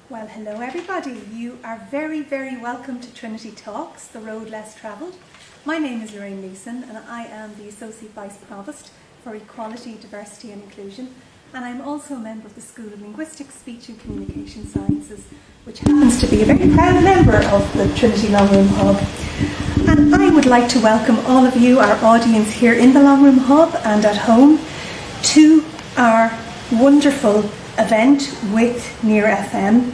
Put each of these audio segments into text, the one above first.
Well, hello everybody. You are very, very welcome to Trinity Talks, the road less travelled. My name is Lorraine Leeson and I am the Associate Vice Provost for Equality, Diversity and Inclusion, and I'm also a member of the School of Linguistics, Speech and Communication Sciences, which happens to be a very proud member of the Trinity Long Room Hub. And I would like to welcome all of you, our audience here in the Long Room Hub and at home, to our wonderful event with Near FM.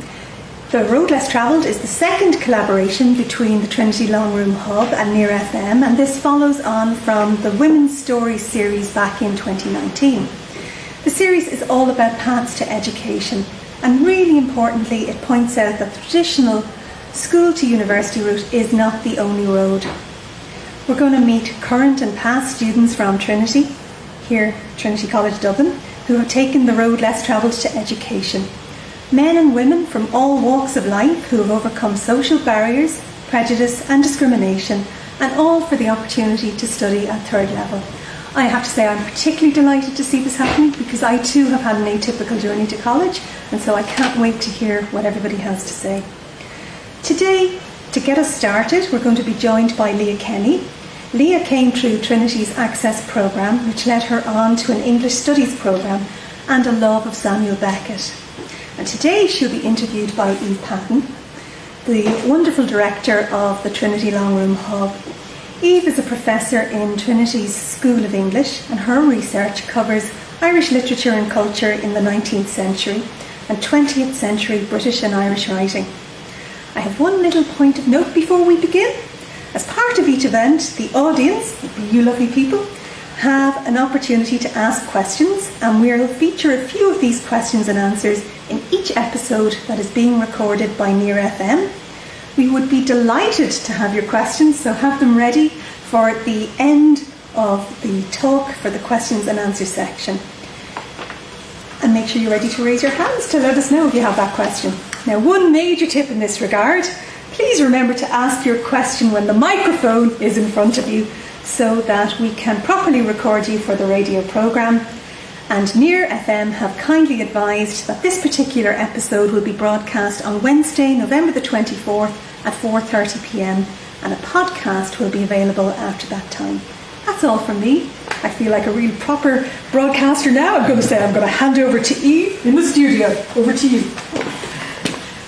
The Road Less Travelled is the second collaboration between the Trinity Long Room Hub and Near FM, and this follows on from the Women's Stories series back in 2019. The series is all about paths to education, and really importantly it points out that the traditional school to university route is not the only road. We're going to meet current and past students from Trinity, here Trinity College Dublin, who have taken the road less travelled to education. Men and women from all walks of life who have overcome social barriers, prejudice and discrimination, and all for the opportunity to study at third level. I have to say I'm particularly delighted to see this happening because I too have had an atypical journey to college, and so I can't wait to hear what everybody has to say. Today, to get us started, we're going to be joined by Leah Kenny. Leah came through Trinity's Access programme, which led her on to an English Studies programme and a love of Samuel Beckett. And today she'll be interviewed by Eve Patten, the wonderful director of the Trinity Long Room Hub. Eve is a professor in Trinity's School of English, and her research covers Irish literature and culture in the 19th century and 20th century British and Irish writing. I have one little point of note before we begin. As part of each event, the audience, you lovely people, have an opportunity to ask questions, and we'll feature a few of these questions and answers in each episode that is being recorded by Near FM. We would be delighted to have your questions, so have them ready for the end of the talk for the questions and answer section. And make sure you're ready to raise your hands to let us know if you have that question. Now, one major tip in this regard: please remember to ask your question when the microphone is in front of you so that we can properly record you for the radio programme. And Near FM have kindly advised that this particular episode will be broadcast on Wednesday, November the 24th at 4:30 p.m, and a podcast will be available after that time. That's all from me. I feel like a real proper broadcaster now. I'm going to hand over to Eve in the studio. Over to you.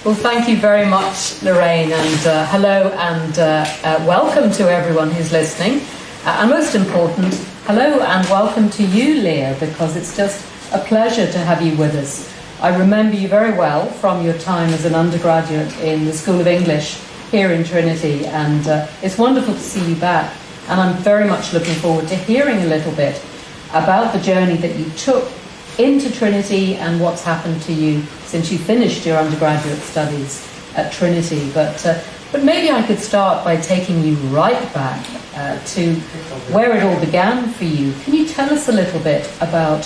Well, thank you very much, Lorraine, and hello and welcome to everyone who's listening. And most important, hello and welcome to you, Leah, because it's just a pleasure to have you with us. I remember you very well from your time as an undergraduate in the School of English here in Trinity, and it's wonderful to see you back. And I'm very much looking forward to hearing a little bit about the journey that you took into Trinity and what's happened to you since you finished your undergraduate studies at Trinity. But maybe I could start by taking you right back to where it all began for you. Can you tell us a little bit about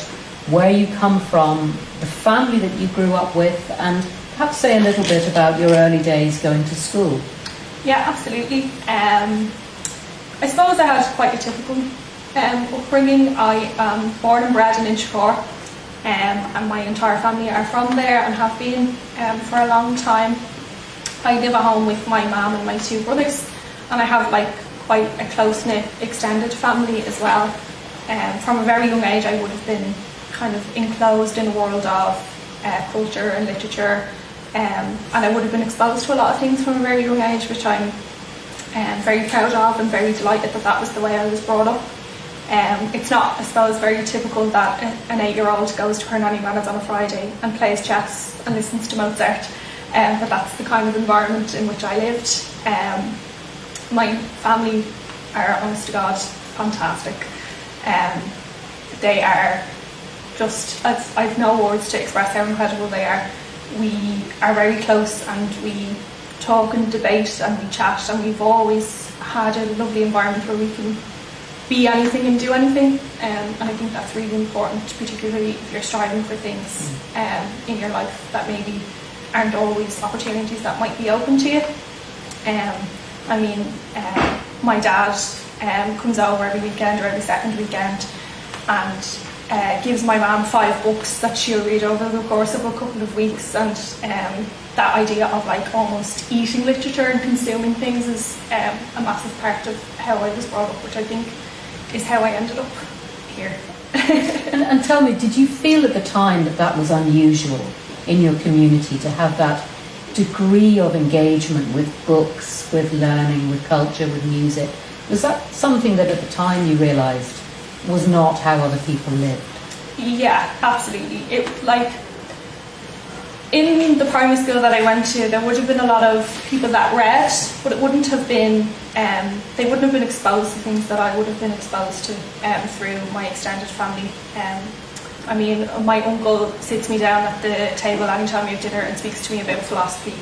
where you come from, the family that you grew up with, and perhaps say a little bit about your early days going to school? Yeah, absolutely. I suppose I had quite a typical upbringing. I am born and bred in Inchicore, and my entire family are from there and have been for a long time. I live at home with my mum and my two brothers, and I have quite a close-knit extended family as well. From a very young age I would have been kind of enclosed in a world of culture and literature, and I would have been exposed to a lot of things from a very young age, which I'm very proud of and very delighted that was the way I was brought up. It's not, I suppose, very typical that an 8-year-old goes to her nanny nana's on a Friday and plays chess and listens to Mozart, but that's the kind of environment in which I lived. My family are, honest to God, fantastic. They are just, I've no words to express how incredible they are. We are very close and we talk and debate and we chat, and we've always had a lovely environment where we can be anything and do anything, and I think that's really important, particularly if you're striving for things in your life that maybe aren't always opportunities that might be open to you. My dad comes over every weekend or every second weekend, and gives my mum 5 books that she'll read over the course of a couple of weeks, and that idea of like almost eating literature and consuming things is a massive part of how I was brought up, which I think is how I ended up here. And tell me, did you feel at the time that that was unusual in your community to have that degree of engagement with books, with learning, with culture, with music? Was that something that at the time you realised was not how other people lived? Yeah, absolutely. It like in the primary school that I went to, there would have been a lot of people that read, but it wouldn't have been. They wouldn't have been exposed to things that I would have been exposed to through my extended family. I mean, my uncle sits me down at the table anytime we have dinner and speaks to me about philosophy.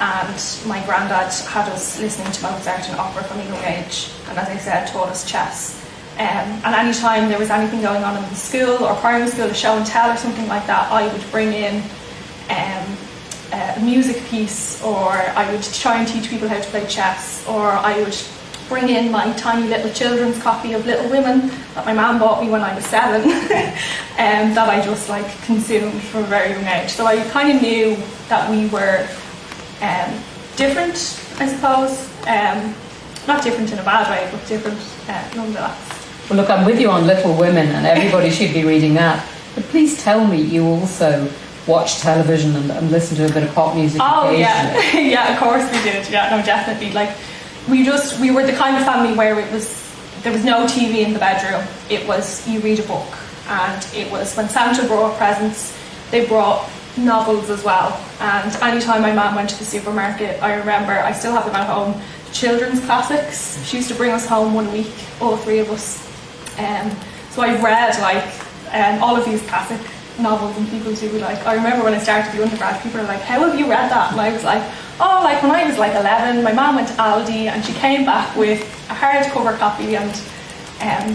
And my granddad had us listening to Mozart and opera from a young age, and as I said, taught us chess. And any time there was anything going on in the school or primary school, a show and tell or something like that, I would bring in a music piece, or I would try and teach people how to play chess, or I would bring in my tiny little children's copy of Little Women that my mum bought me when I was 7 that I just like consumed from a very young age. So I kind of knew that we were different, I suppose. Not different in a bad way, but different nonetheless. Well, look, I'm with you on Little Women, and everybody should be reading that. But please tell me you also watch television and listen to a bit of pop music occasionally. Yeah, yeah, of course we did. Yeah, no, definitely. Like, we were the kind of family where there was no TV in the bedroom. It was you read a book, and it was when Santa brought presents, they brought novels as well. And anytime my mum went to the supermarket, I remember, I still have them at home, children's classics. She used to bring us home one week, all 3 of us. So I've read like all of these classic novels, and people do like, I remember when I started the undergrad, people were like, how have you read that? And I was like, oh, like when I was like 11, my mum went to Aldi and she came back with a hardcover copy, and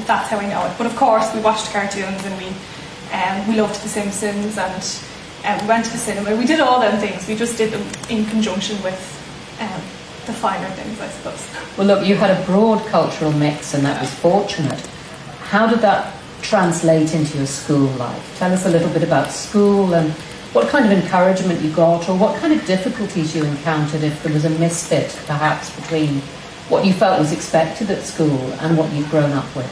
that's how I know it. But of course we watched cartoons, and we loved The Simpsons, and we went to the cinema. We did all them things. We just did them in conjunction with the finer things, I suppose. Well, look, you had a broad cultural mix, and that was fortunate. How did that translate into your school life? Tell us a little bit about school and what kind of encouragement you got, or what kind of difficulties you encountered if there was a misfit, perhaps, between what you felt was expected at school and what you'd grown up with.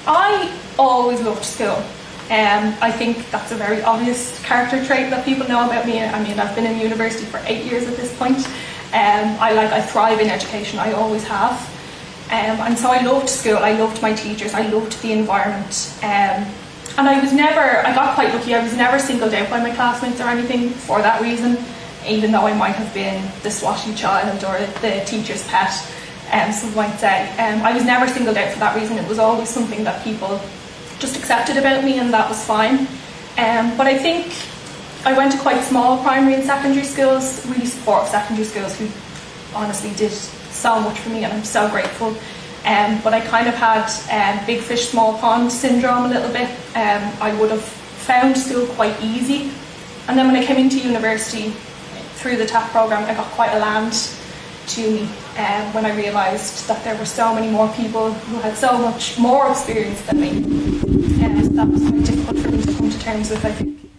I always loved school. I think that's a very obvious character trait that people know about me. I mean, I've been in university for 8 years at this point. I thrive in education. I always have. And so I loved school. I loved my teachers. I loved the environment. And I got quite lucky. I was never singled out by my classmates or anything for that reason, even though I might have been the swatty child or the teacher's pet, some might say. I was never singled out for that reason. It was always something that people just accepted about me, and that was fine. But I think I went to quite small primary and secondary schools, really supportive secondary schools who honestly did so much for me, and I'm so grateful. But I kind of had big fish, small pond syndrome a little bit. I would have found school quite easy. And then when I came into university through the TAP programme, I got quite a land to me when I realised that there were so many more people who had so much more experience than me. So that was quite difficult for me to come to terms with, I think.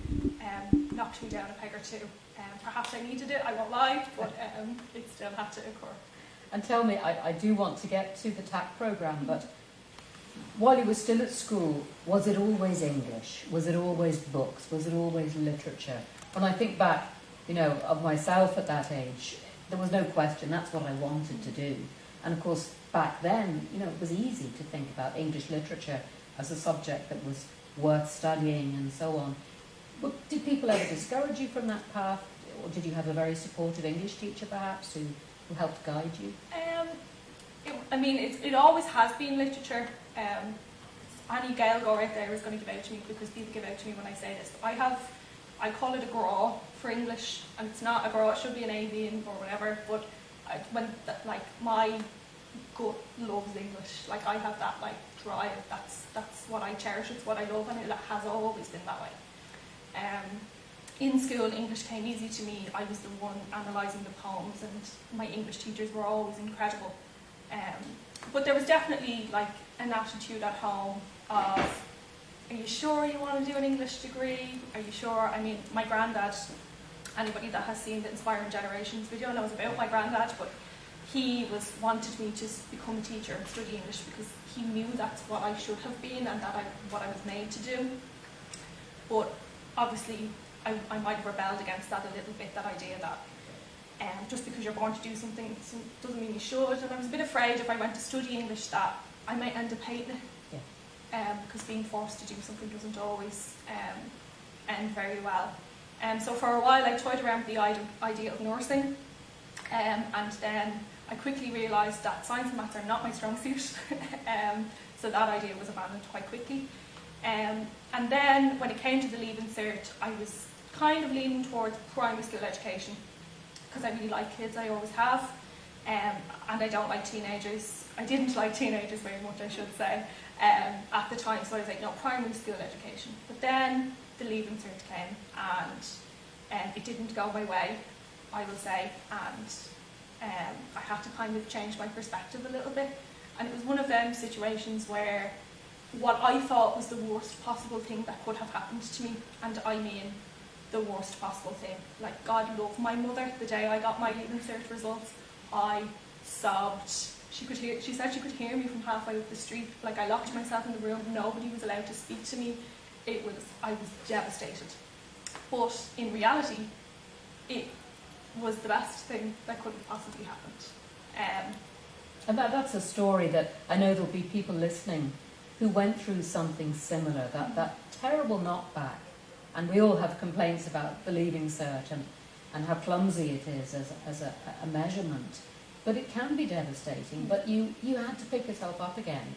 Knocked me down a peg or two. Perhaps I needed it, I won't lie, but it still had to occur. And tell me, I do want to get to the TAP programme, but while you were still at school, was it always English? Was it always books? Was it always literature? When I think back, of myself at that age, there was no question that's what I wanted to do. And of course, back then, it was easy to think about English literature as a subject that was worth studying and so on. But did people ever discourage you from that path? Or did you have a very supportive English teacher, perhaps, who helped guide you? It always has been literature. Any Gaeilge out there is going to give out to me, because people give out to me when I say this. I call it a gra for English, and it's not a gra, it should be an avian or whatever, but my gut loves English. Like, I have that drive, that's what I cherish, it's what I love, and it has always been that way. In school, English came easy to me. I was the one analysing the poems, and my English teachers were always incredible. But there was definitely an attitude at home of, are you sure you want to do an English degree? Are you sure? I mean, my granddad, anybody that has seen the Inspiring Generations video knows about my granddad, but he wanted me to become a teacher and study English because he knew that's what I should have been and what I was made to do. But obviously, I might have rebelled against that a little bit, that idea that just because you're born to do something doesn't mean you should. And I was a bit afraid if I went to study English that I might end up hating it. Because being forced to do something doesn't always end very well. So for a while I toyed around with the idea of nursing, and then I quickly realised that science and maths are not my strong suit, so that idea was abandoned quite quickly. And then when it came to the Leaving Cert, I was kind of leaning towards primary school education, because I really like kids, I always have, and I don't like teenagers. I didn't like teenagers very much, I should say, at the time, so I was like, no, primary school education. But then the Leaving Cert came, and it didn't go my way, I will say, and I had to kind of change my perspective a little bit. And it was one of them situations where what I thought was the worst possible thing that could have happened to me, and I mean the worst possible thing. Like, God love my mother, the day I got my Leaving Cert results, I sobbed. She said she could hear me from halfway up the street. Like, I locked myself in the room, nobody was allowed to speak to me. I was devastated. But in reality, it was the best thing that could have possibly happened. And that's a story that I know there'll be people listening who went through something similar, that terrible knockback. And we all have complaints about the Leaving Cert and how clumsy it is as a measurement. But it can be devastating, but you had to pick yourself up again.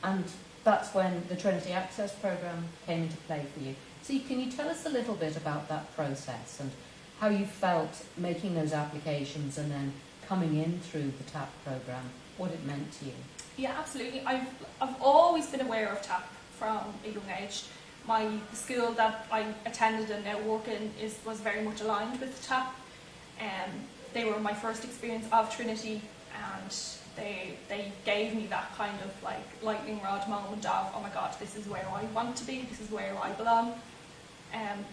And that's when the Trinity Access Programme came into play for you. So can you tell us a little bit about that process and how you felt making those applications and then coming in through the TAP programme, what it meant to you? Yeah, absolutely. I've always been aware of TAP from a young age. The school that I attended and now work in was very much aligned with TAP. They were my first experience of Trinity, and they gave me that kind of like lightning rod moment of, oh my God, this is where I want to be, this is where I belong.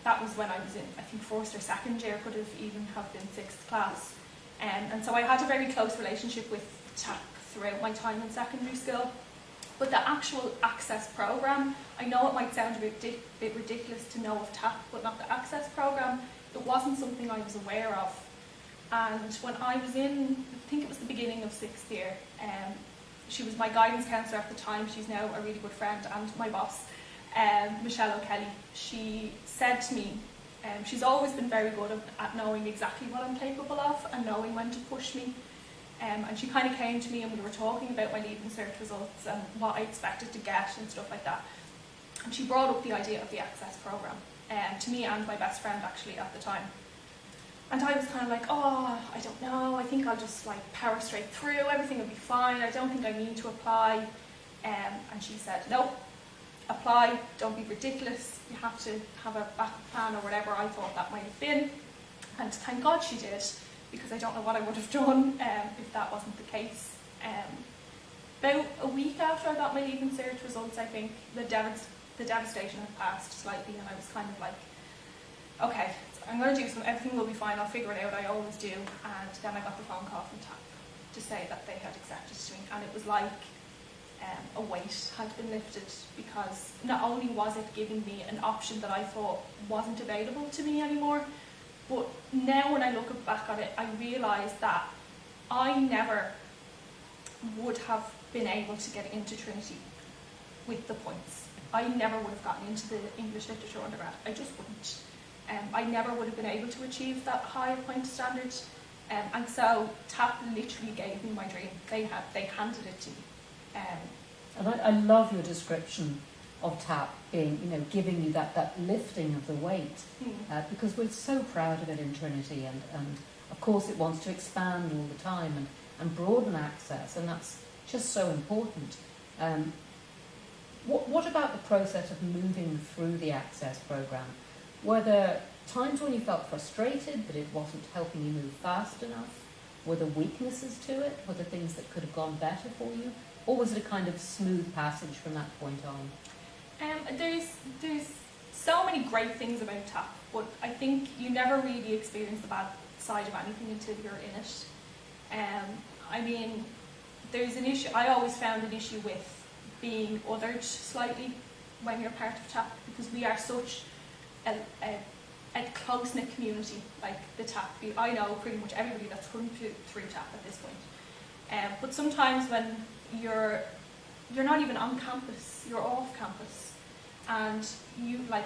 That was when I was in, I think, first or second year, could have even have been sixth class. And so I had a very close relationship with TAP throughout my time in secondary school. But the actual Access programme, I know it might sound a bit ridiculous to know of TAP, but not the Access programme. It wasn't something I was aware of. And when I was in, I think it was the beginning of sixth year, she was my guidance counsellor at the time. She's now a really good friend and my boss, Michelle O'Kelly. She said to me, she's always been very good at knowing exactly what I'm capable of and knowing when to push me. And she kind of came to me and we were talking about my Leaving Cert results and what I expected to get and stuff like that. And she brought up the idea of the Access programme to me and my best friend actually at the time. And I was kind of like, oh, I don't know, I think I'll just like power straight through, everything will be fine, I don't think I need to apply. And she said, no, apply, don't be ridiculous, you have to have a backup plan or whatever I thought that might have been. And thank God she did, because I don't know what I would have done if that wasn't the case. About a week after I got my Leaving Cert results, I think the devastation had passed slightly, and I was kind of like, okay, I'm going to do something, everything will be fine, I'll figure it out, I always do. And then I got the phone call from TAP to say that they had accepted me, and it was like a weight had been lifted, because not only was it giving me an option that I thought wasn't available to me anymore, but now when I look back at it, I realise that I never would have been able to get into Trinity with the points. I never would have gotten into the English Literature undergrad, I just wouldn't. I never would have been able to achieve that higher point standard, and so TAP literally gave me my dream. They handed it to me. And I love your description of TAP being, giving you that lifting of the weight, because we're so proud of it in Trinity, and of course it wants to expand all the time and broaden access, and that's just so important. What about the process of moving through the Access programme? Were there times when you felt frustrated that it wasn't helping you move fast enough? Were there weaknesses to it? Were there things that could have gone better for you? or was it a kind of smooth passage from that point on? There's so many great things about tap, but I think you never really experience the bad side of anything until you're in it. I mean, there's an issue. I always found an issue with being othered slightly when you're part of tap, because we are such a close-knit community, like the tap. I know pretty much everybody that's come through tap at this point. But sometimes when you're not even on campus, you're off campus, and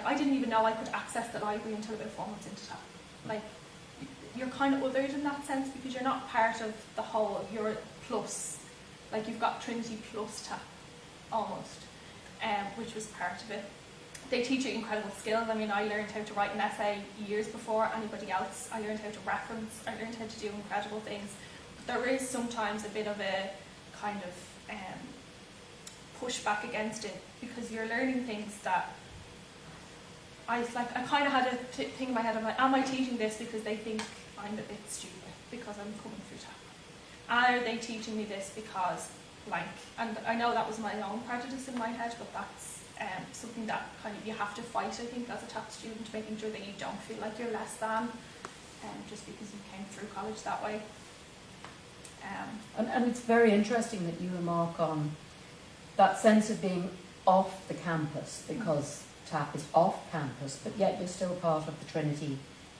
I didn't even know I could access the library until about 4 months into tap. Like, you're kind of othered in that sense because you're not part of the whole. You're plus, like you've got Trinity plus tap, almost, which was part of it. They teach you incredible skills. I mean, I learned how to write an essay years before anybody else. I learned how to reference. I learned how to do incredible things. But there is sometimes a bit of a kind of push back against it, because you're learning things that I kind of had a thing in my head. I'm like, am I teaching this because they think I'm a bit stupid because I'm coming through tap? Are they teaching me this because blank? And I know that was my own prejudice in my head, but that's something that kind of you have to fight, I think, as a tap student, making sure that you don't feel like you're less than, just because you came through college that way. And it's very interesting that you remark on that sense of being off the campus, because tap is off campus, but yet you're still part of the Trinity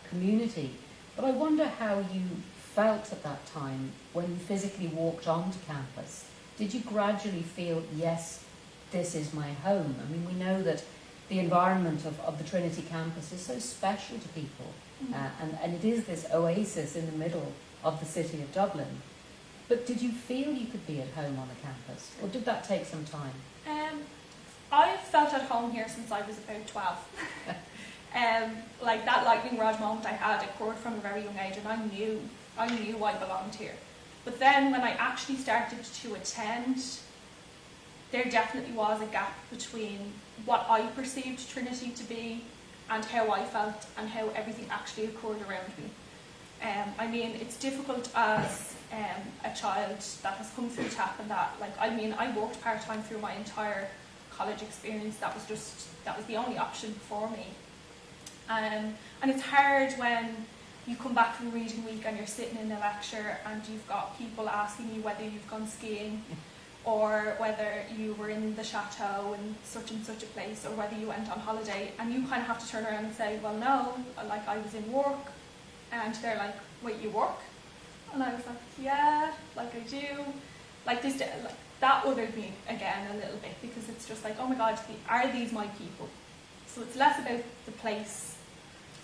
community. But I wonder how you felt at that time when you physically walked onto campus. Did you gradually feel, yes, this is my home? I mean, we know that the environment of the Trinity campus is so special to people, and it is this oasis in the middle of the city of Dublin. But did you feel you could be at home on the campus, or did that take some time? I felt at home here since I was about 12. Like that lightning rod moment I had occurred from a very young age, and I knew I belonged here. But then when I actually started to attend, there definitely was a gap between what I perceived Trinity to be and how I felt and how everything actually occurred around me. I mean, it's difficult as a child that has come through tap, and that, like, I mean, I worked part-time through my entire college experience. That was the only option for me. And it's hard when you come back from reading week and you're sitting in a lecture and you've got people asking you whether you've gone skiing, or whether you were in the chateau in such and such a place, or whether you went on holiday, and you kind of have to turn around and say, well, no, like, I was in work. And they're like, wait, you work? And I was like, yeah, like I do. Like this, like that othered me again a little bit, because it's just like, oh my God, are these my people? So it's less about the place.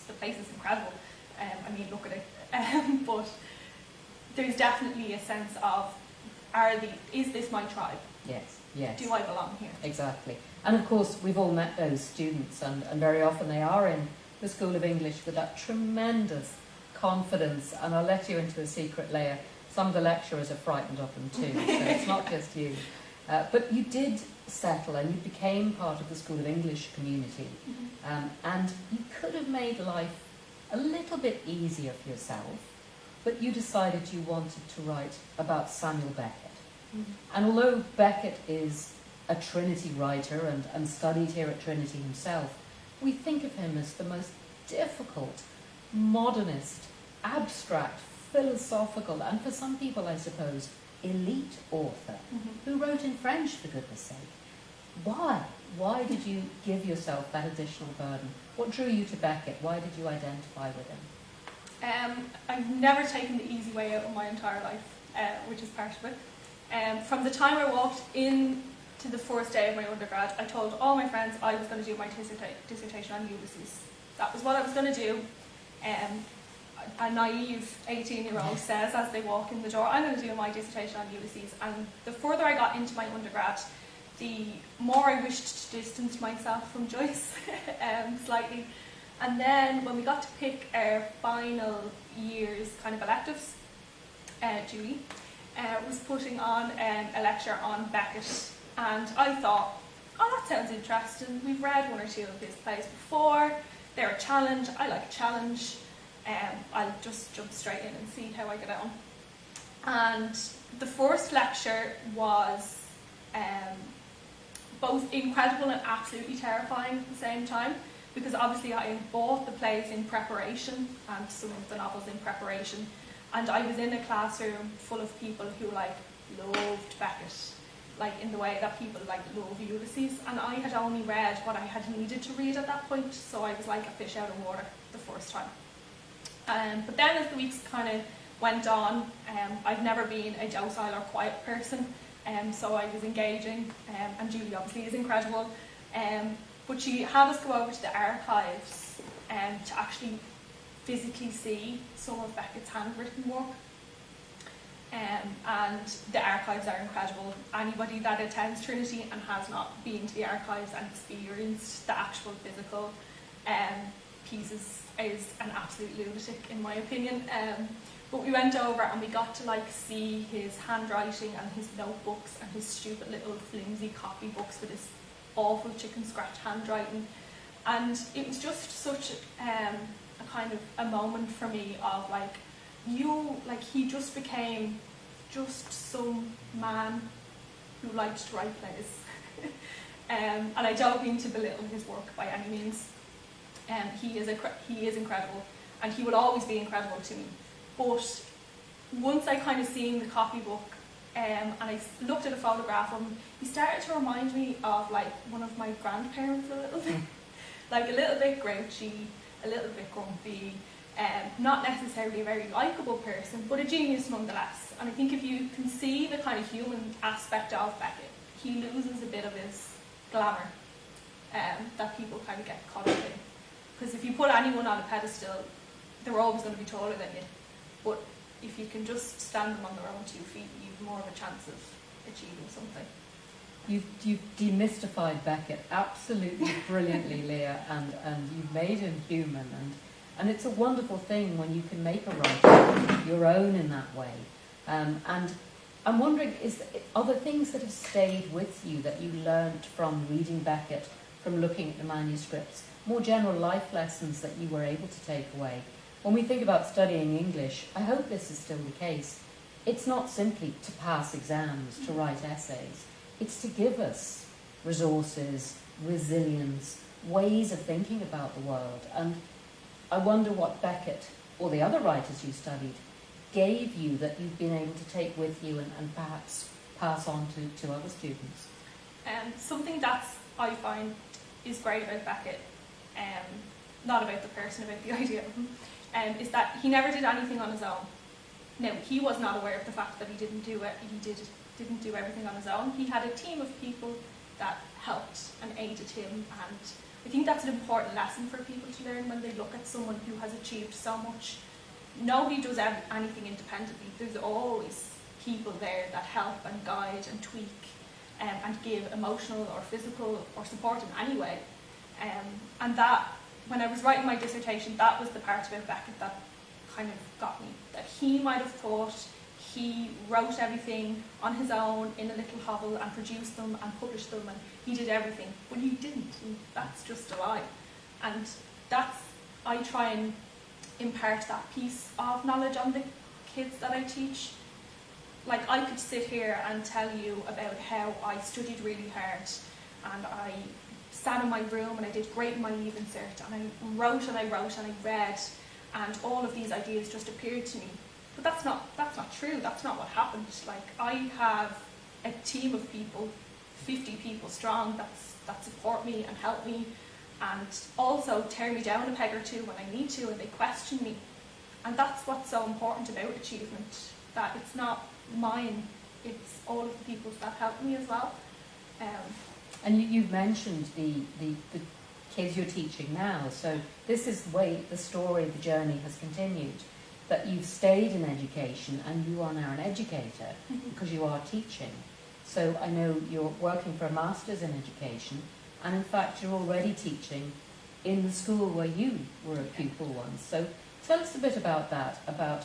The place is incredible. I mean, look at it. But there's definitely a sense of, is this my tribe? Yes, yes. Do I belong here? Exactly. And of course, we've all met those students, and very often they are in the School of English with that tremendous confidence. And I'll let you into a secret, Leah. Some of the lecturers are frightened of them too, so it's not just you. But you did settle, and you became part of the School of English community, and you could have made life a little bit easier for yourself, but you decided you wanted to write about Samuel Beckett. And although Beckett is a Trinity writer and studied here at Trinity himself, we think of him as the most difficult, modernist, abstract, philosophical, and for some people, I suppose, elite author who wrote in French, for goodness sake. Why? Why did you give yourself that additional burden? What drew you to Beckett? Why did you identify with him? I've never taken the easy way out of my entire life, which is part of it. From the time I walked in to the first day of my undergrad, I told all my friends I was going to do my dissertation on Ulysses. That was what I was going to do. A naive 18-year-old says as they walk in the door, I'm going to do my dissertation on Ulysses. And the further I got into my undergrad, the more I wished to distance myself from Joyce slightly. And then when we got to pick our final year's kind of electives, Julie was putting on a lecture on Beckett. And I thought, oh, that sounds interesting. We've read one or two of his plays before. They're a challenge. I like a challenge. I'll just jump straight in and see how I get on. And the first lecture was both incredible and absolutely terrifying at the same time, because obviously I had bought the plays in preparation and some of the novels in preparation, and I was in a classroom full of people who like loved Beckett, like in the way that people like love Ulysses, and I had only read what I had needed to read at that point, so I was like a fish out of water the first time. But then as the weeks kind of went on, I've never been a docile or quiet person, so I was engaging, and Julie obviously is incredible, but she had us go over to the archives to actually physically see some of Beckett's handwritten work. And the archives are incredible. Anybody that attends Trinity and has not been to the archives and experienced the actual physical pieces is an absolute lunatic, in my opinion. But we went over and we got to like see his handwriting and his notebooks and his stupid little flimsy copybooks with his awful chicken scratch handwriting, and it was just such a kind of a moment for me of like, he just became just some man who liked to write plays. And I don't mean to belittle his work by any means. He is incredible, and he will always be incredible to me. But once I kind of seen the copybook, and I looked at a photograph of him, he started to remind me of like one of my grandparents a little bit. Like a little bit grouchy, a little bit grumpy, not necessarily a very likeable person, but a genius nonetheless. And I think if you can see the kind of human aspect of Beckett, he loses a bit of his glamour that people kind of get caught up in. Because if you put anyone on a pedestal, they're always going to be taller than you. But if you can just stand them on their own 2 feet, you've more of a chance of achieving something. You've demystified Beckett absolutely brilliantly, Leah, and you've made him human, and it's a wonderful thing when you can make a writer your own in that way. And I'm wondering, are there things that have stayed with you that you learnt from reading Beckett, from looking at the manuscripts, more general life lessons that you were able to take away? When we think about studying English, I hope this is still the case, it's not simply to pass exams, to write essays. It's to give us resources, resilience, ways of thinking about the world. And I wonder what Beckett, or the other writers you studied, gave you that you've been able to take with you and perhaps pass on to other students. Something that I find is great about Beckett, not about the person, about the idea of him, is that he never did anything on his own. Now, he was not aware of the fact that he didn't do it. Didn't do everything on his own. He had a team of people that helped and aided him, and I think that's an important lesson for people to learn when they look at someone who has achieved so much. Nobody does anything independently. There's always people there that help and guide and tweak and give emotional or physical or support in any way. And that, when I was writing my dissertation, that was the part about Beckett that kind of got me. That he might have thought he wrote everything on his own in a little hovel and produced them and published them, and he did everything, but he didn't, and that's just a lie. And I try and impart that piece of knowledge on the kids that I teach. Like, I could sit here and tell you about how I studied really hard, and I sat in my room and I did great in my Eve insert, and I wrote and I read, and all of these ideas just appeared to me. But that's not true. That's not what happened. Like, I have a team of people, 50 people strong, that support me and help me, and also tear me down a peg or two when I need to, and they question me. And that's what's so important about achievement, that it's not mine, it's all of the people that help me as well. And you've mentioned the kids you're teaching now, so this is the way the story, the journey has continued. That you've stayed in education and you are now an educator because you are teaching. So I know you're working for a master's in education, and in fact you're already teaching in the school where you were a pupil once. So tell us a bit about that, about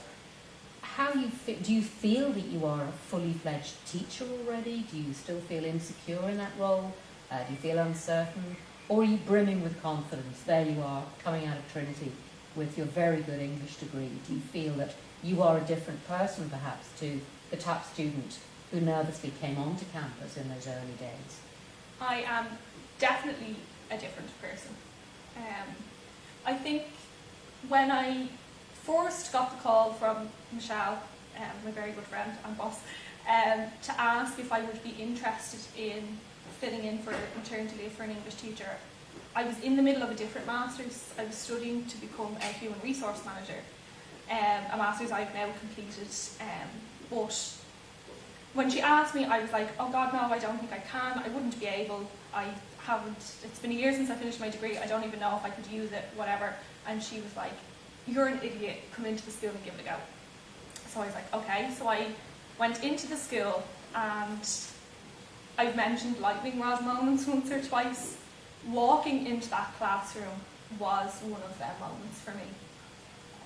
how you do you feel that you are a fully fledged teacher already? Do you still feel insecure in that role? Do you feel uncertain? Or are you brimming with confidence? There you are, coming out of Trinity with your very good English degree. Do you feel that you are a different person perhaps to the top student who nervously came onto campus in those early days? I am definitely a different person. I think when I first got the call from Michelle, my very good friend and boss, to ask if I would be interested in filling in for maternity leave for an English teacher, I was in the middle of a different master's. I was studying to become a human resource manager, a master's I've now completed. But when she asked me, I was like, oh God, no, I don't think I can. I wouldn't be able. I haven't, it's been a year since I finished my degree. I don't even know if I could use it, whatever. And she was like, you're an idiot. Come into the school and give it a go. So I was like, okay. So I went into the school, and I've mentioned lightning rod moments once or twice. Walking into that classroom was one of them moments for me.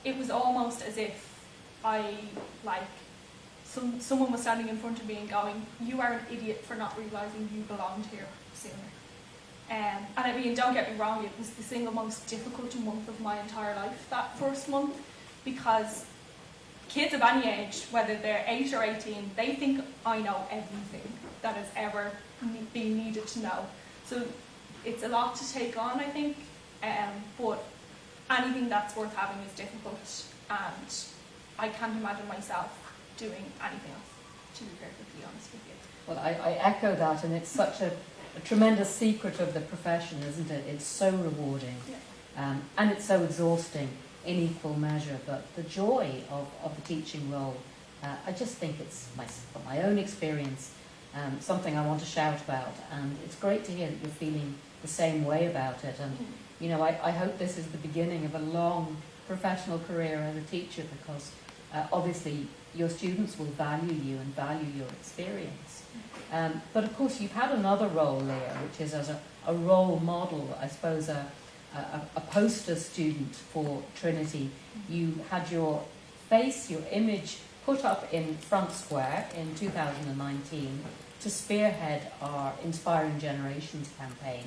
It was almost as if someone was standing in front of me and going, you are an idiot for not realising you belonged here sooner. And I mean, don't get me wrong, it was the single most difficult month of my entire life, that first month, because kids of any age, whether they're 8 or 18, they think I know everything that has ever been needed to know. So it's a lot to take on, I think, but anything that's worth having is difficult, and I can't imagine myself doing anything else, to be perfectly honest with you. Well, I echo that, and it's such a tremendous secret of the profession, isn't it? It's so rewarding, and it's so exhausting in equal measure, but the joy of the teaching role, I just think it's, from my own experience, something I want to shout about, and it's great to hear that you're feeling the same way about it. And you know, I hope this is the beginning of a long professional career as a teacher, because obviously your students will value you and value your experience. But of course you've had another role, Leah, which is as a role model, I suppose, a poster student for Trinity. You had your face, your image put up in Front Square in 2019 to spearhead our Inspiring Generations campaign,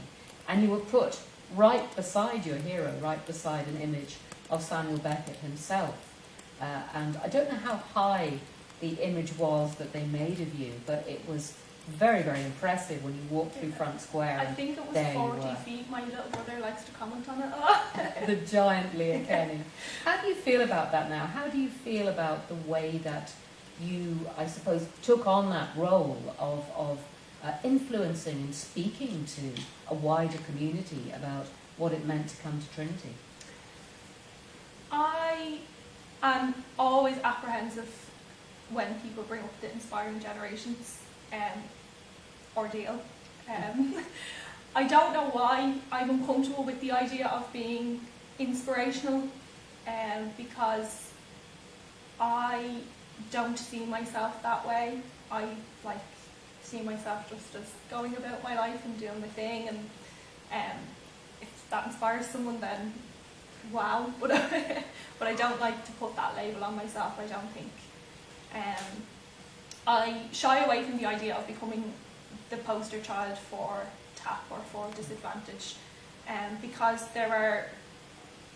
and you were put right beside your hero, right beside an image of Samuel Beckett himself. And I don't know how high the image was that they made of you, but it was very, very impressive when you walked through Front Square. I think it was there 40 feet. My little brother likes to comment on it a lot. The giant Leah Kenny. How do you feel about that now? How do you feel about the way that you, I suppose, took on that role of influencing and speaking to a wider community about what it meant to come to Trinity? I am always apprehensive when people bring up the Inspiring Generations ordeal. I don't know why I'm uncomfortable with the idea of being inspirational, because I don't see myself that way. I see myself just as going about my life and doing my thing, and if that inspires someone, then wow. But I don't like to put that label on myself, I don't think. I shy away from the idea of becoming the poster child for TAP or for disadvantage, because there are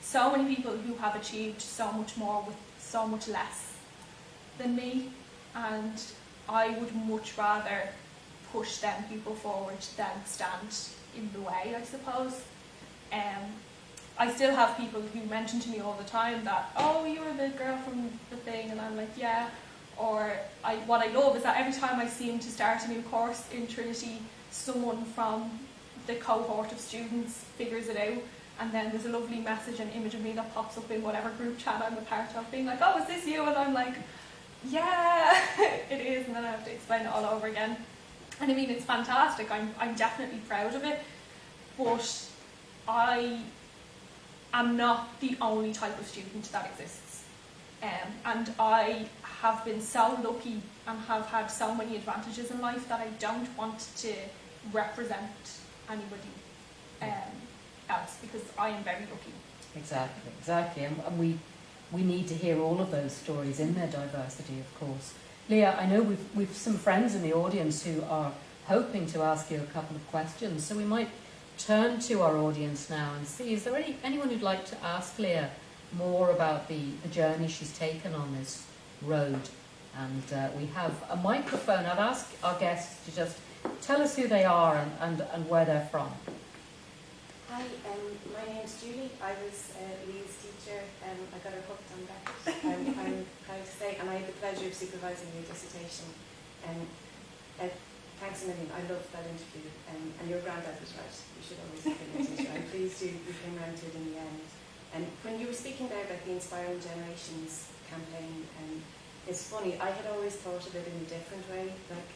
so many people who have achieved so much more with so much less than me, and I would much rather push them people forward than stand in the way, I suppose. I still have people who mention to me all the time that, oh, you were the girl from the thing, and I'm like, yeah. Or what I love is that every time I seem to start a new course in Trinity, someone from the cohort of students figures it out, and then there's a lovely message and image of me that pops up in whatever group chat I'm a part of, being like, oh, is this you? And I'm like, yeah, it is, and then I have to explain it all over again. And I mean, it's fantastic, I'm definitely proud of it, but I am not the only type of student that exists. And I have been so lucky and have had so many advantages in life that I don't want to represent anybody else, because I am very lucky. Exactly. And we need to hear all of those stories in their diversity, of course. Leah, I know we've some friends in the audience who are hoping to ask you a couple of questions, so we might turn to our audience now and see, is there anyone who'd like to ask Leah more about the journey she's taken on this road And we have a microphone. I'd ask our guests to just tell us who they are and where they're from. Hi, my name's Julie. I was Leah's teacher. I got her hooked on Beckett. I'm proud to say, and I had the pleasure of supervising your dissertation. Thanks a million. I loved that interview. And your granddad was right. You should always have been a teacher. I'm pleased you came around to it in the end. And when you were speaking there about the Inspiring Generations campaign, it's funny, I had always thought of it in a different way. Like,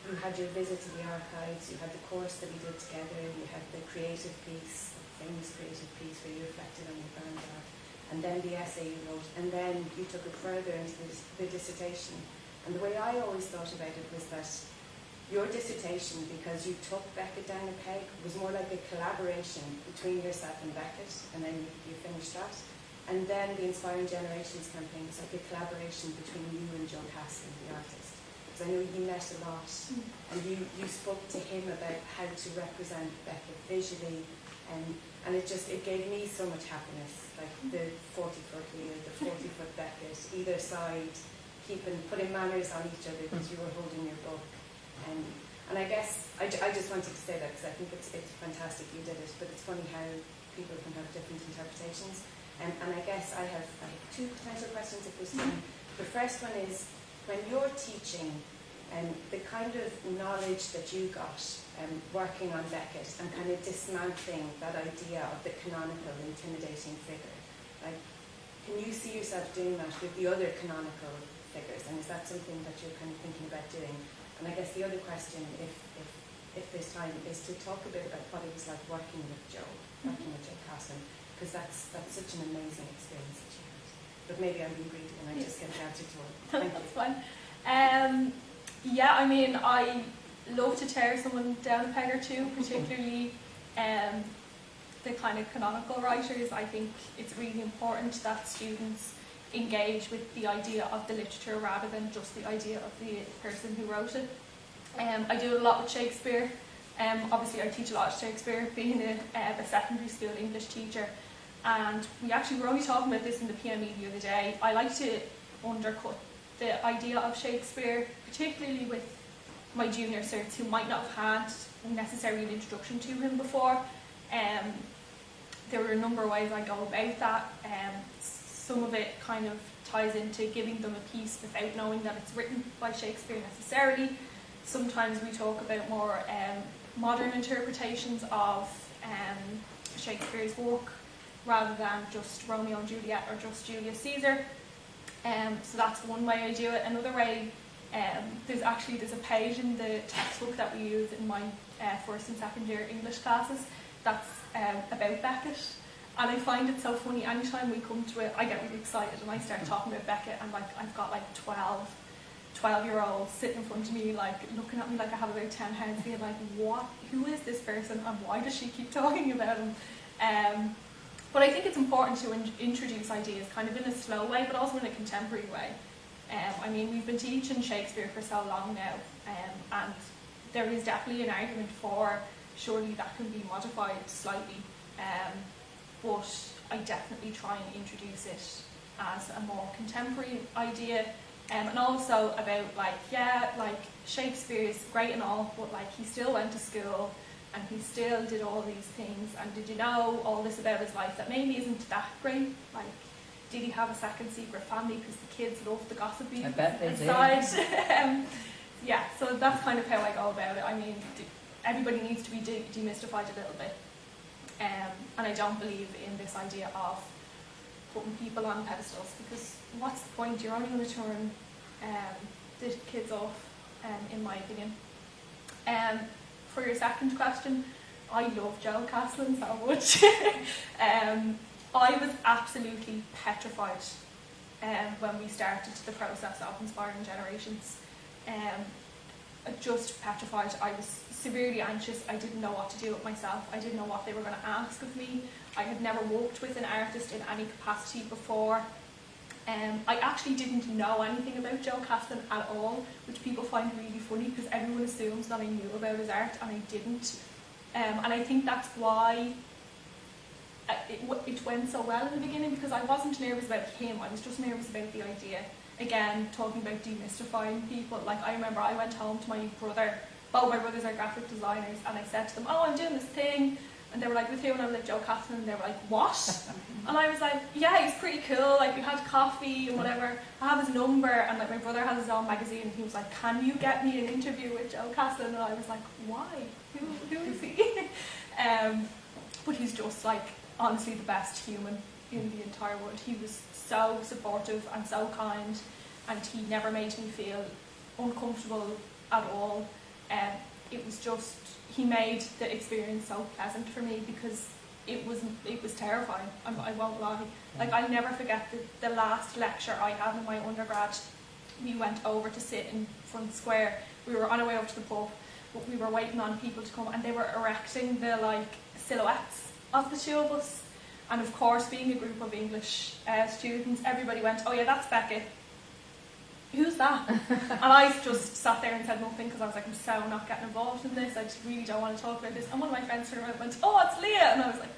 you had your visit to the archives, you had the course that we did together, you had the creative piece, the famous creative piece where you reflected on your granddad, and then the essay you wrote, and then you took it further into the dissertation. And the way I always thought about it was that your dissertation, because you took Beckett down a peg, was more like a collaboration between yourself and Beckett, and then you finished that. And then the Inspiring Generations campaign was like a collaboration between you and Joe Castle, the artist. Because I know you met a lot, and you spoke to him about how to represent Beckett visually, and it gave me so much happiness, like the 40-foot Leah, the 40-foot Beckett, either side, putting manners on each other because you were holding your book. And I guess I just wanted to say that because I think it's fantastic you did it, but it's funny how people can have different interpretations. And I guess I have two potential questions if there's time. The first one is, when you're teaching, the kind of knowledge that you got working on Beckett and kind of dismantling that idea of the canonical, intimidating figure, like, can you see yourself doing that with the other canonical figures? And is that something that you're kind of thinking about doing? And I guess the other question, if there's time, is to talk a bit about what it was like working with Joe Castle, because that's such an amazing experience that you had. But maybe I'm being greedy and I just get the answer to it. Thank That's you. fine. Yeah, I mean, I love to tear someone down a peg or two, particularly the kind of canonical writers. I think it's really important that students engage with the idea of the literature rather than just the idea of the person who wrote it. I do a lot with Shakespeare. Obviously I teach a lot of Shakespeare, being a secondary school English teacher, and we were only talking about this in the PME the other day. I like to undercut the idea of Shakespeare, particularly with my junior certs who might not have had necessarily an introduction to him before. There were a number of ways I go about that. Some of it kind of ties into giving them a piece without knowing that it's written by Shakespeare necessarily. Sometimes we talk about more modern interpretations of Shakespeare's work rather than just Romeo and Juliet or just Julius Caesar. So that's one way I do it. Another way, there's a page in the textbook that we use in my first and second year English classes that's about Beckett. And I find it so funny, anytime we come to it, I get really excited and I start talking about Beckett, and I've got 12-year-olds sitting in front of me, looking at me like I have about 10 heads, being like, who is this person and why does she keep talking about him? But I think it's important to introduce ideas kind of in a slow way, but also in a contemporary way. I mean, we've been teaching Shakespeare for so long now, and there is definitely an argument for surely that can be modified slightly. But I definitely try and introduce it as a more contemporary idea, and also about Shakespeare is great and all, but he still went to school and he still did all these things, and did you know all this about his life that maybe isn't that great? Did he have a second secret family because the kids loved the gossipy I bet they inside? Yeah, so that's kind of how I go about it. I mean, everybody needs to be demystified a little bit. And I don't believe in this idea of putting people on pedestals, because what's the point? You're only going to turn the kids off, in my opinion. For your second question, I love Joe Castle so much. I was absolutely petrified when we started the process of Inspiring Generations. Just petrified. I was severely anxious. I didn't know what to do with myself. I didn't know what they were going to ask of me. I had never worked with an artist in any capacity before. I actually didn't know anything about Joe Castle at all, which people find really funny because everyone assumes that I knew about his art and I didn't. And I think that's why it went so well in the beginning, because I wasn't nervous about him, I was just nervous about the idea. again, talking about demystifying people. Like, I remember I went home to my brother, both my brothers are graphic designers, and I said to them, oh, I'm doing this thing. And they were like, with who? And I was like, Joe Casson. And they were like, what? And I was like, yeah, he's pretty cool. Like, we had coffee and whatever. I have his number. And like, my brother has his own magazine. And he was like, can you get me an interview with Joe Casson? And I was like, why? Who is he? But he's just like, honestly, the best human in the entire world. He was so supportive and so kind. And he never made me feel uncomfortable at all. It was just, he made the experience so pleasant for me, because it was terrifying. I won't lie. Like, I'll never forget the last lecture I had in my undergrad. We went over to sit in Front Square. We were on our way over to the pub, but we were waiting on people to come, and they were erecting the like silhouettes of the two of us. And of course, being a group of English students, everybody went, oh yeah, that's Beckett. Who's that? And I just sat there and said nothing, because I was like, I'm so not getting involved in this. I just really don't want to talk about this. And one of my friends turned around and went, oh, it's Leah. And I was like,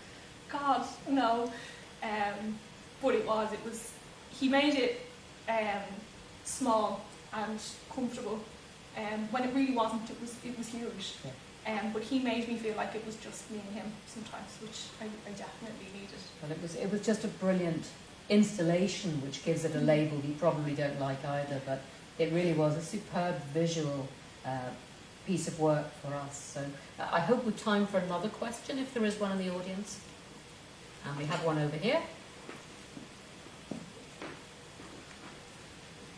God, no. But it was, he made it small and comfortable. When it really wasn't, it was huge. Yeah. But he made me feel like it was just me and him sometimes, which I definitely needed. Well, it was just a brilliant installation, which gives it a label you probably don't like either, but it really was a superb visual piece of work for us. So I hope we've time for another question, if there is one in the audience. And we have one over here.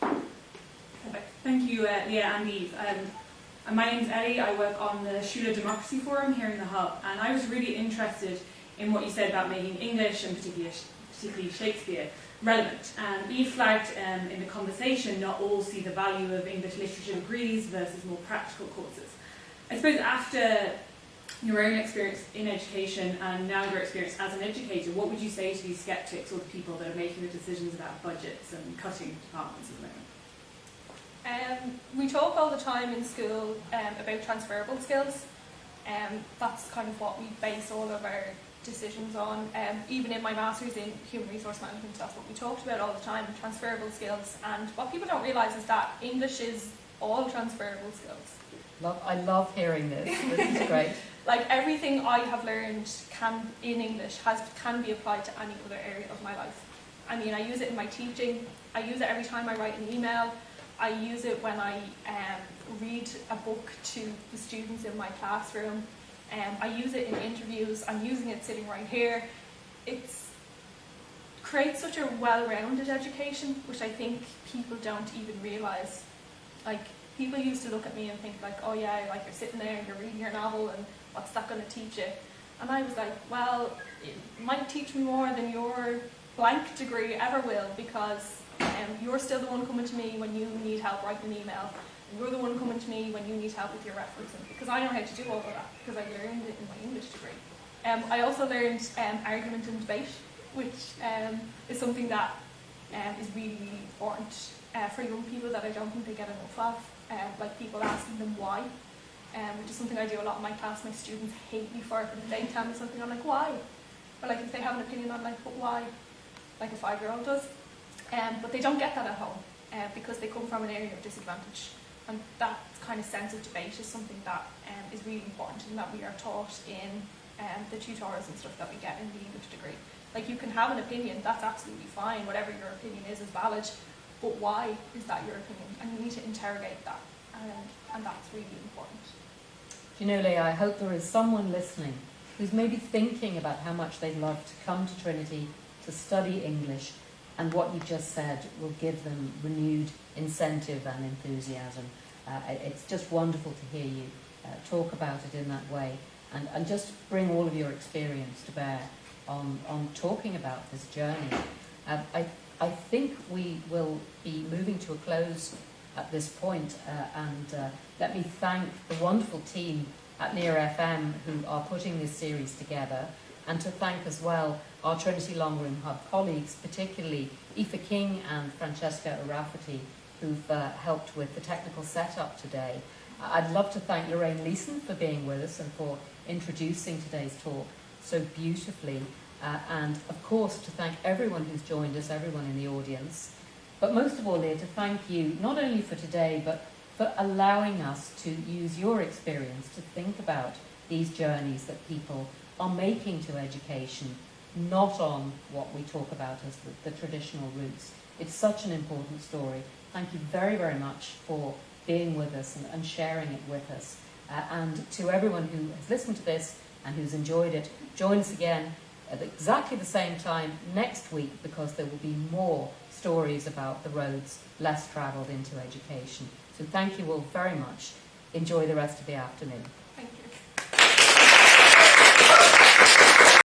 Perfect. Thank you, Leah and Eve. My name's Ellie. I work on the Schüler Democracy Forum here in the Hub, and I was really interested in what you said about making English, and particularly Shakespeare, relevant. And Eve flagged in the conversation, not all see the value of English literature degrees versus more practical courses. I suppose after your own experience in education and now your experience as an educator, what would you say to these skeptics or the people that are making the decisions about budgets and cutting departments at the moment? We talk all the time in school about transferable skills. That's kind of what we base all of our decisions on. Even in my master's in human resource management, that's what we talked about all the time, transferable skills. And what people don't realise is that English is all transferable skills. I love hearing this. This is great. Like, everything I have learned in English can be applied to any other area of my life. I mean, I use it in my teaching. I use it every time I write an email. I use it when I read a book to the students in my classroom. I use it in interviews. I'm using it sitting right here. It creates such a well-rounded education, which I think people don't even realise. Like, people used to look at me and think like, oh yeah, like you're sitting there and you're reading your novel, and what's that going to teach you? And I was like, well, it might teach me more than your blank degree ever will, because you're still the one coming to me when you need help writing an email. You're the one coming to me when you need help with your referencing, because I know how to do all of that, because I learned it in my English degree. I also learned argument and debate, which is something that is really, really important for young people that I don't think they get enough of. Like, people asking them why, which is something I do a lot in my class. My students hate me for it, but if they tell me something, I'm like, why? Or like, if they have an opinion, I'm like, but why? Like a 5-year-old does. But they don't get that at home because they come from an area of disadvantage. And that kind of sense of debate is something that is really important, and that we are taught in the tutorials and stuff that we get in the English degree. Like, you can have an opinion, that's absolutely fine, whatever your opinion is valid, but why is that your opinion? And you need to interrogate that, and that's really important. Do you know, Leah, I hope there is someone listening who's maybe thinking about how much they'd love to come to Trinity to study English, and what you just said will give them renewed incentive and enthusiasm. It's just wonderful to hear you talk about it in that way, and just bring all of your experience to bear on talking about this journey. I think we will be moving to a close at this point, and let me thank the wonderful team at Near FM who are putting this series together, and to thank as well our Trinity Long Room Hub colleagues, particularly Eve King and Francesca O'Rafferty, who've helped with the technical setup today. I'd love to thank Lorraine Leeson for being with us and for introducing today's talk so beautifully, and of course to thank everyone who's joined us, everyone in the audience. But most of all, Leah, to thank you, not only for today, but for allowing us to use your experience to think about these journeys that people are making to education, not on what we talk about as the traditional routes. It's such an important story. Thank you very, very much for being with us and sharing it with us. And to everyone who has listened to this and who's enjoyed it, join us again at exactly the same time next week, because there will be more stories about the roads less travelled into education. So thank you all very much. Enjoy the rest of the afternoon.